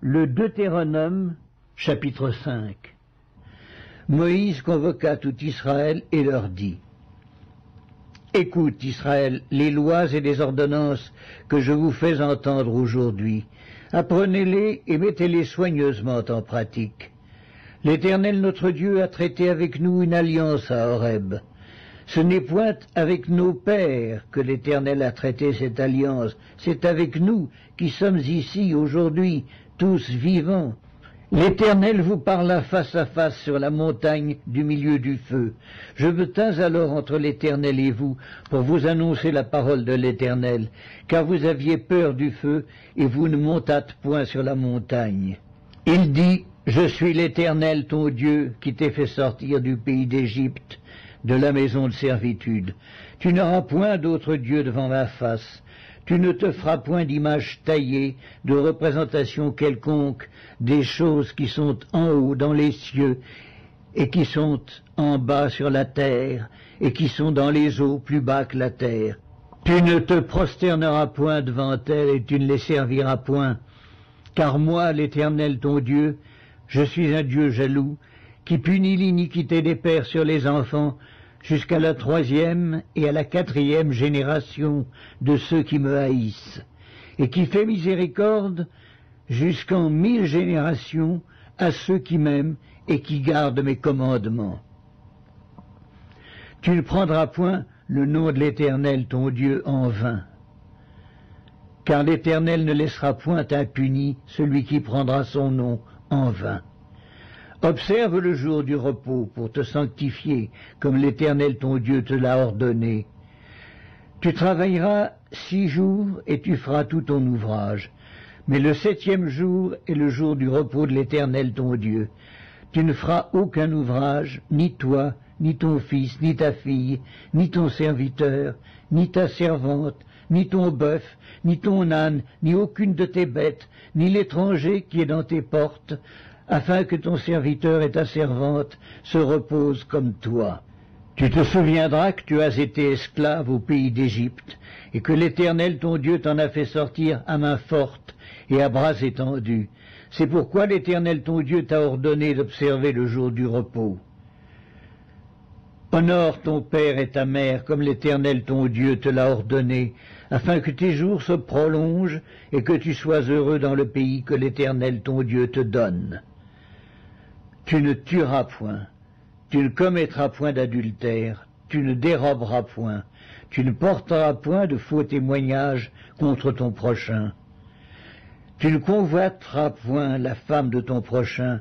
Le Deutéronome, chapitre 5. Moïse convoqua tout Israël et leur dit: Écoute, Israël, les lois et les ordonnances que je vous fais entendre aujourd'hui. Apprenez-les et mettez-les soigneusement en pratique. L'Éternel notre Dieu a traité avec nous une alliance à Horeb. Ce n'est point avec nos pères que l'Éternel a traité cette alliance, c'est avec nous qui sommes ici aujourd'hui, tous vivants. L'Éternel vous parla face à face sur la montagne du milieu du feu. Je me tins alors entre l'Éternel et vous pour vous annoncer la parole de l'Éternel, car vous aviez peur du feu et vous ne montâtes point sur la montagne. Il dit: Je suis l'Éternel ton Dieu qui t'ai fait sortir du pays d'Égypte, de la maison de servitude. Tu n'auras point d'autre Dieu devant ma face. Tu ne te feras point d'image taillée, de représentation quelconque des choses qui sont en haut dans les cieux, et qui sont en bas sur la terre, et qui sont dans les eaux plus bas que la terre. Tu ne te prosterneras point devant elles, et tu ne les serviras point. Car moi, l'Éternel ton Dieu, je suis un Dieu jaloux, qui punit l'iniquité des pères sur les enfants, jusqu'à la 3e et à la 4e génération de ceux qui me haïssent, et qui fait miséricorde jusqu'en 1000 générations à ceux qui m'aiment et qui gardent mes commandements. Tu ne prendras point le nom de l'Éternel ton Dieu en vain, car l'Éternel ne laissera point impuni celui qui prendra son nom en vain. Observe le jour du repos pour te sanctifier, comme l'Éternel ton Dieu te l'a ordonné. Tu travailleras 6 jours et tu feras tout ton ouvrage. Mais le 7e jour est le jour du repos de l'Éternel ton Dieu. Tu ne feras aucun ouvrage, ni toi, ni ton fils, ni ta fille, ni ton serviteur, ni ta servante, ni ton bœuf, ni ton âne, ni aucune de tes bêtes, ni l'étranger qui est dans tes portes, afin que ton serviteur et ta servante se reposent comme toi. Tu te souviendras que tu as été esclave au pays d'Égypte, et que l'Éternel ton Dieu t'en a fait sortir à main forte et à bras étendus. C'est pourquoi l'Éternel ton Dieu t'a ordonné d'observer le jour du repos. Honore ton père et ta mère comme l'Éternel ton Dieu te l'a ordonné, afin que tes jours se prolongent et que tu sois heureux dans le pays que l'Éternel ton Dieu te donne. Tu ne tueras point, tu ne commettras point d'adultère, tu ne déroberas point, tu ne porteras point de faux témoignages contre ton prochain. Tu ne convoiteras point la femme de ton prochain,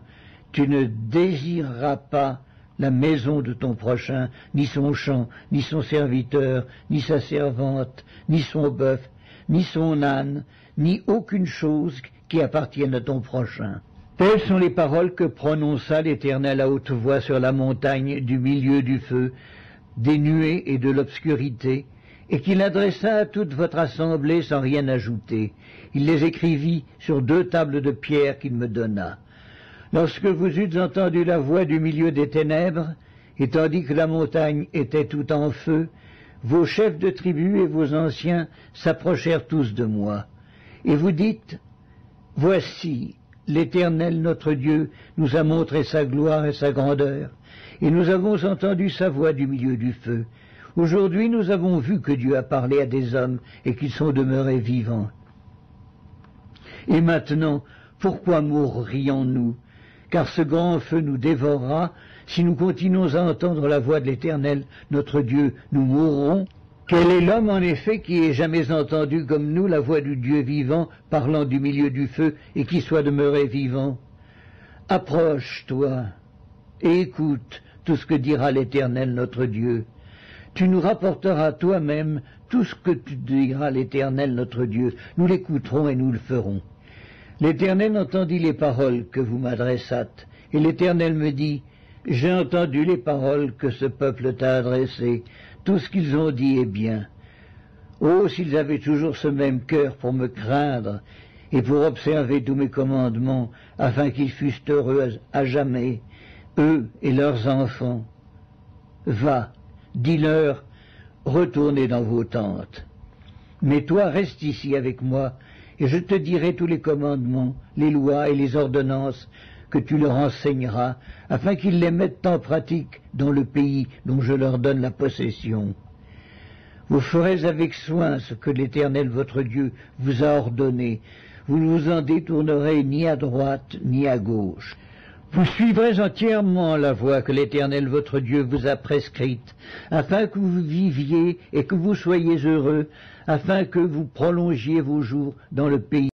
tu ne désireras pas la maison de ton prochain, ni son champ, ni son serviteur, ni sa servante, ni son bœuf, ni son âne, ni aucune chose qui appartienne à ton prochain. Telles sont les paroles que prononça l'Éternel à haute voix sur la montagne du milieu du feu, des nuées et de l'obscurité, et qu'il adressa à toute votre assemblée sans rien ajouter. Il les écrivit sur 2 tables de pierre qu'il me donna. Lorsque vous eûtes entendu la voix du milieu des ténèbres, et tandis que la montagne était tout en feu, vos chefs de tribus et vos anciens s'approchèrent tous de moi. Et vous dites: Voici, l'Éternel notre Dieu nous a montré sa gloire et sa grandeur, et nous avons entendu sa voix du milieu du feu. Aujourd'hui nous avons vu que Dieu a parlé à des hommes et qu'ils sont demeurés vivants. Et maintenant, pourquoi mourrions-nous? Car ce grand feu nous dévorera. Si nous continuons à entendre la voix de l'Éternel notre Dieu, nous mourrons. Quel est l'homme, en effet, qui ait jamais entendu comme nous la voix du Dieu vivant parlant du milieu du feu et qui soit demeuré vivant? Approche-toi et écoute tout ce que dira l'Éternel notre Dieu. Tu nous rapporteras toi-même tout ce que tu diras l'Éternel notre Dieu. Nous l'écouterons et nous le ferons. L'Éternel entendit les paroles que vous m'adressâtes, et l'Éternel me dit: J'ai entendu les paroles que ce peuple t'a adressées. Tout ce qu'ils ont dit est bien. Oh, s'ils avaient toujours ce même cœur pour me craindre et pour observer tous mes commandements, afin qu'ils fussent heureux à jamais, eux et leurs enfants. Va, dis-leur, retournez dans vos tentes. Mais toi, reste ici avec moi, et je te dirai tous les commandements, les lois et les ordonnances que tu leur enseigneras, afin qu'ils les mettent en pratique dans le pays dont je leur donne la possession. Vous ferez avec soin ce que l'Éternel votre Dieu vous a ordonné. Vous ne vous en détournerez ni à droite ni à gauche. Vous suivrez entièrement la voie que l'Éternel votre Dieu vous a prescrite, afin que vous viviez et que vous soyez heureux, afin que vous prolongiez vos jours dans le pays